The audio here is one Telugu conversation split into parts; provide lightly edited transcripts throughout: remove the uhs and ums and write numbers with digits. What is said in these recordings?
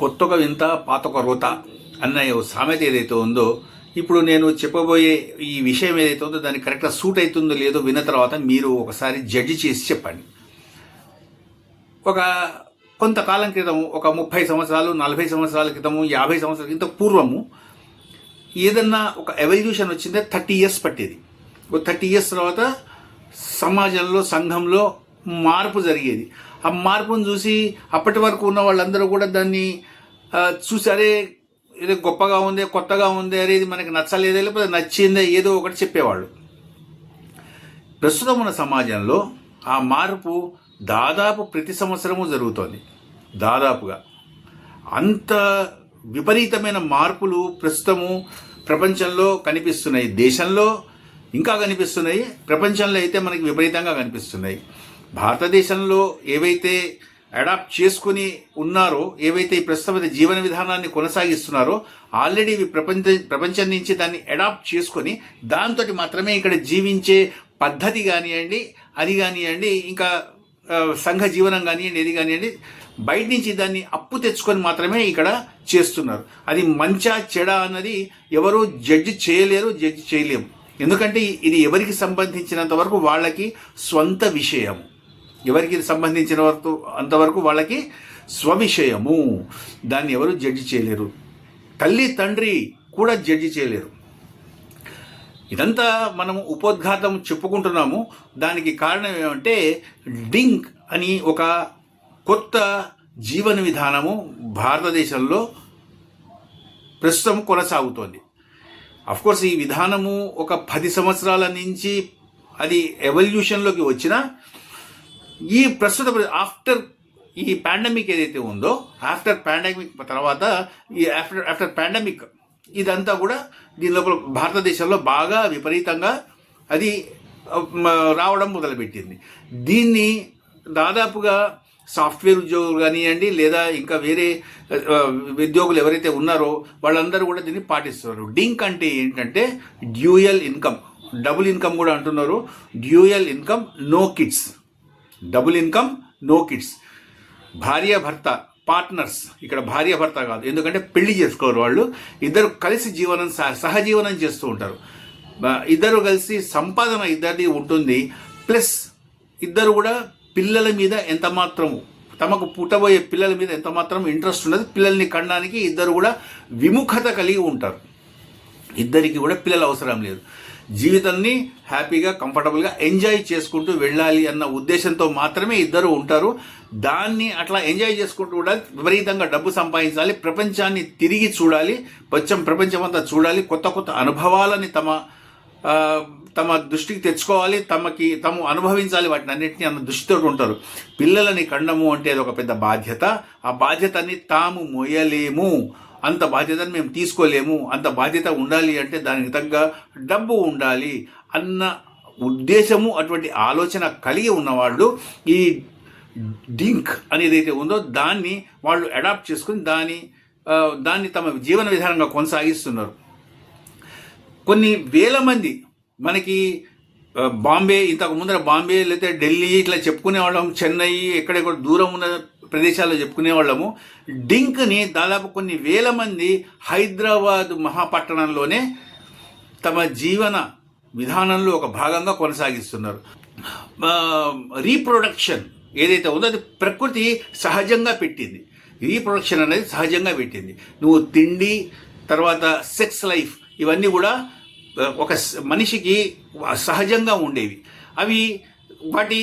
కొత్తొక వింత పాతొక రోత అన్న సామెత ఏదైతే ఉందో, ఇప్పుడు నేను చెప్పబోయే ఈ విషయం ఏదైతే ఉందో దానికి కరెక్ట్గా సూట్ అవుతుందో లేదో విన్న తర్వాత మీరు ఒకసారి జడ్జి చేసి చెప్పండి. ఒక కొంతకాలం క్రితం, ఒక 30 సంవత్సరాలు 40 సంవత్సరాల క్రితము, 50 సంవత్సరాల క్రితం పూర్వము ఏదన్నా ఒక ఎవల్యూషన్ వచ్చిందే 30 ఇయర్స్ పట్టేది. ఒక 30 ఇయర్స్ తర్వాత సమాజంలో, సంఘంలో మార్పు జరిగేది. ఆ మార్పును చూసి అప్పటి వరకు ఉన్న వాళ్ళందరూ కూడా దాన్ని చూసి, అరే ఏదో గొప్పగా ఉంది, కొత్తగా ఉంది, అరే ఇది మనకి నచ్చలేదే, లేకపోతే నచ్చిందే, ఏదో ఒకటి చెప్పేవాళ్ళు. ప్రస్తుతం ఉన్న సమాజంలో ఆ మార్పు దాదాపు ప్రతి సంవత్సరము జరుగుతోంది. దాదాపుగా అంత విపరీతమైన మార్పులు ప్రస్తుతము ప్రపంచంలో కనిపిస్తున్నాయి. దేశంలో ఇంకా కనిపిస్తున్నాయి, ప్రపంచంలో అయితే మనకి విపరీతంగా కనిపిస్తున్నాయి. భారతదేశంలో ఏవైతే అడాప్ట్ చేసుకుని ఉన్నారో, ఏవైతే ఈ ప్రస్తుత జీవన విధానాన్ని కొనసాగిస్తున్నారో, ఆల్రెడీ ఇవి ప్రపంచం నుంచి దాన్ని అడాప్ట్ చేసుకొని దాంతో మాత్రమే ఇక్కడ జీవించే పద్ధతి కానివ్వండి, అది కానివ్వండి, ఇంకా సంఘ జీవనం కానివ్వండి, ఏది కానివ్వండి, బయట నుంచి దాన్ని అప్పు తెచ్చుకొని మాత్రమే ఇక్కడ చేస్తున్నారు. అది మంచా చెడా అన్నది ఎవరు జడ్జి చేయలేరు, జడ్జి చేయలేము. ఎందుకంటే ఇది ఎవరికి సంబంధించినంత వరకు వాళ్ళకి స్వంత విషయము. ఎవరికి సంబంధించిన వరకు అంతవరకు వాళ్ళకి స్వవిషయము. దాన్ని ఎవరు జడ్జి చేయలేరు. తల్లి తండ్రి కూడా జడ్జి చేయలేరు. ఇదంతా మనము ఉపోద్ఘాతం చెప్పుకుంటున్నాము. దానికి కారణం ఏమంటే, డింక్ అని ఒక కొత్త జీవన విధానము భారతదేశంలో ప్రస్తుతం కొనసాగుతోంది. అఫ్కోర్స్ ఈ విధానము ఒక 10 సంవత్సరాల నుంచి అది ఎవల్యూషన్లోకి వచ్చిన ఈ ప్రస్తుత ఆఫ్టర్ ఈ పాండమిక్ ఏదైతే ఉందో, ఆఫ్టర్ పాండమిక్ తర్వాత ఈ ఆఫ్టర్ పాండమిక్ ఇదంతా కూడా దీని లోపల భారతదేశంలో బాగా విపరీతంగా అది రావడం మొదలుపెట్టింది. దీన్ని దాదాపుగా సాఫ్ట్వేర్ ఉద్యోగులు కానివ్వండి, లేదా ఇంకా వేరే ఉద్యోగులు ఎవరైతే ఉన్నారో వాళ్ళందరూ కూడా దీన్ని పాటిస్తున్నారు. డింక్ అంటే ఏంటంటే డ్యూయల్ ఇన్కమ్, డబుల్ ఇన్కమ్ కూడా అంటున్నారు. Dual income, no kids. Double income, no kids. భార్య భర్త పార్ట్నర్స్, ఇక్కడ భార్య భర్త కాదు, ఎందుకంటే పెళ్లి చేసుకోరు వాళ్ళు. ఇద్దరు కలిసి సహజీవనం చేస్తూ ఉంటారు. ఇద్దరు కలిసి సంపాదన ఇద్దరిది ఉంటుంది. ప్లస్ ఇద్దరు కూడా పిల్లల మీద ఎంత మాత్రము, తమకు పుట్టబోయే పిల్లల మీద ఎంత మాత్రం ఇంట్రెస్ట్ ఉన్నది. పిల్లల్ని కనడానికి ఇద్దరు కూడా విముఖత కలిగి ఉంటారు. ఇద్దరికి కూడా పిల్లలు అవసరం లేదు. జీవితాన్ని హ్యాపీగా, కంఫర్టబుల్గా ఎంజాయ్ చేసుకుంటూ వెళ్ళాలి అన్న ఉద్దేశంతో మాత్రమే ఇద్దరు ఉంటారు. దాన్ని అట్లా ఎంజాయ్ చేసుకుంటూ కూడా విపరీతంగా డబ్బు సంపాదించాలి, ప్రపంచాన్ని తిరిగి చూడాలి, ప్రపంచం అంతా చూడాలి, కొత్త కొత్త అనుభవాలని తమ దృష్టికి తెచ్చుకోవాలి, తాము అనుభవించాలి వాటిని అన్నింటినీ అన్న దృష్టితో ఉంటారు. పిల్లలని కండము అంటే అది ఒక పెద్ద బాధ్యత. ఆ బాధ్యతని తాము మోయలేము, అంత బాధ్యతను మేము తీసుకోలేము. అంత బాధ్యత ఉండాలి అంటే దానికి తగ్గ డబ్బు ఉండాలి అన్న ఉద్దేశము, అటువంటి ఆలోచన కలిగి ఉన్నవాళ్ళు ఈ డింక్ అనేది అయితే ఉందో దాన్ని వాళ్ళు అడాప్ట్ చేసుకుని దాన్ని తమ జీవన విధానంగా కొనసాగిస్తున్నారు. కొన్ని వేల మంది మనకి బాంబే, ఇంతకు ముందర బాంబే లేకపోతే ఢిల్లీ ఇట్లా చెప్పుకునే వాళ్ళం, చెన్నై ఎక్కడెక్కడ దూరం ఉన్న ప్రదేశాల్లో చెప్పుకునే వాళ్ళము. డింక్ని దాదాపు కొన్ని వేల మంది హైదరాబాద్ మహాపట్టణంలోనే తమ జీవన విధానంలో ఒక భాగంగా కొనసాగిస్తున్నారు. రీప్రొడక్షన్ ఏదైతే ఉందో అది ప్రకృతి సహజంగా పెట్టింది. రీప్రొడక్షన్ అనేది సహజంగా పెట్టింది. నువ్వు తిండి, తర్వాత సెక్స్ లైఫ్, ఇవన్నీ కూడా ఒక మనిషికి సహజంగా ఉండేవి. అవి వాటి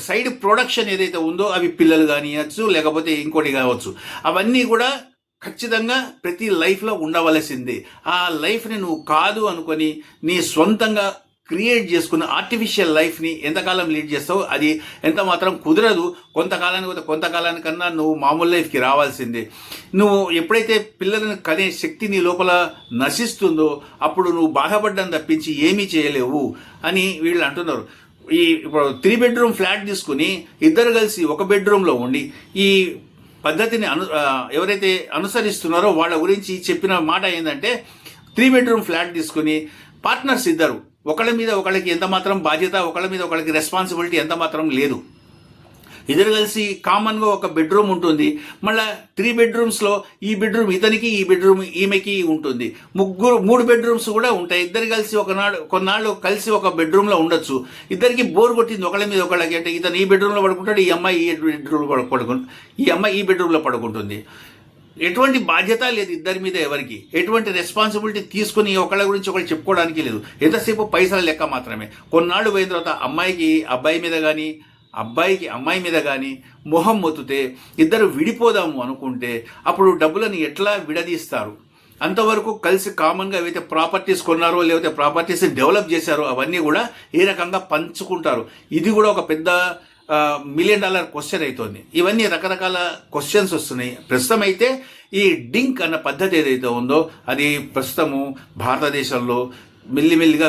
సైడ్ ప్రొడక్షన్ ఏదైతే ఉందో అవి పిల్లలు కానివచ్చు, లేకపోతే ఇంకోటి కావచ్చు, అవన్నీ కూడా ఖచ్చితంగా ప్రతి లైఫ్లో ఉండవలసిందే. ఆ లైఫ్ని నువ్వు కాదు అనుకొని నీ సొంతంగా క్రియేట్ చేసుకున్న ఆర్టిఫిషియల్ లైఫ్ని ఎంతకాలం లీడ్ చేస్తావు, అది ఎంత మాత్రం కుదరదు. కొంతకాలానికన్నా నువ్వు మామూలు లైఫ్కి రావాల్సిందే. నువ్వు ఎప్పుడైతే పిల్లలను కనే శక్తి నీ లోపల నశిస్తుందో అప్పుడు నువ్వు బాధపడ్డం తప్పించి ఏమీ చేయలేవు అని వీళ్ళు అంటున్నారు. ఇప్పుడు 3 బెడ్రూమ్ ఫ్లాట్ తీసుకుని ఇద్దరు కలిసి ఒక బెడ్రూమ్లో ఉండి ఈ పద్ధతిని ఎవరైతే అనుసరిస్తున్నారో వాళ్ళ గురించి చెప్పిన మాట ఏంటంటే, 3 బెడ్రూమ్ ఫ్లాట్ తీసుకుని పార్ట్నర్స్ ఇద్దరు, ఒకళ్ళ మీద ఒకళ్ళకి ఎంత మాత్రం బాధ్యత, ఒకళ్ళ మీద ఒకళ్ళకి రెస్పాన్సిబిలిటీ ఎంత మాత్రం లేదు. ఇద్దరు కలిసి కామన్గా ఒక బెడ్రూమ్ ఉంటుంది. మళ్ళీ 3 బెడ్రూమ్స్లో ఈ బెడ్రూమ్ ఇతనికి, ఈ బెడ్రూమ్ ఈమెకి ఉంటుంది. 3 బెడ్రూమ్స్ కూడా ఉంటాయి. ఇద్దరు కలిసి కొన్నాళ్ళు కలిసి ఒక బెడ్రూమ్లో ఉండొచ్చు. ఇద్దరికి బోర్ కొట్టింది ఒకళ్ళ మీద ఒకళ్ళకి, అంటే ఇతను ఈ బెడ్రూమ్లో పడుకుంటాడు, ఈ అమ్మాయి ఈ బెడ్రూమ్లో ఈ అమ్మాయి ఈ బెడ్రూమ్లో పడుకుంటుంది. ఎటువంటి బాధ్యత లేదు ఇద్దరి మీద, ఎవరికి ఎటువంటి రెస్పాన్సిబిలిటీ తీసుకుని ఒకళ్ళ గురించి ఒకళ్ళు చెప్పుకోవడానికి లేదు. ఎంతసేపు పైసల లెక్క మాత్రమే. కొన్నాళ్ళు పోయిన తర్వాత అమ్మాయికి అబ్బాయి మీద కానీ, అబ్బాయికి అమ్మాయి మీద కానీ మొహం మొత్తితే, ఇద్దరు విడిపోదాము అనుకుంటే అప్పుడు డబ్బులను ఎట్లా విడదీస్తారు? అంతవరకు కలిసి కామన్గా ఏవైతే ప్రాపర్టీస్ కొన్నారో, లేకపోతే ప్రాపర్టీస్ డెవలప్ చేశారో అవన్నీ కూడా ఏ రకంగా పంచుకుంటారు? ఇది కూడా ఒక పెద్ద $1 మిలియన్ క్వశ్చన్ అవుతుంది. ఇవన్నీ రకరకాల క్వశ్చన్స్ వస్తున్నాయి. ప్రస్తుతం అయితే ఈ డింక్ అన్న పద్ధతి ఏదైతే ఉందో అది ప్రస్తుతము భారతదేశంలో మెల్లిమెల్లిగా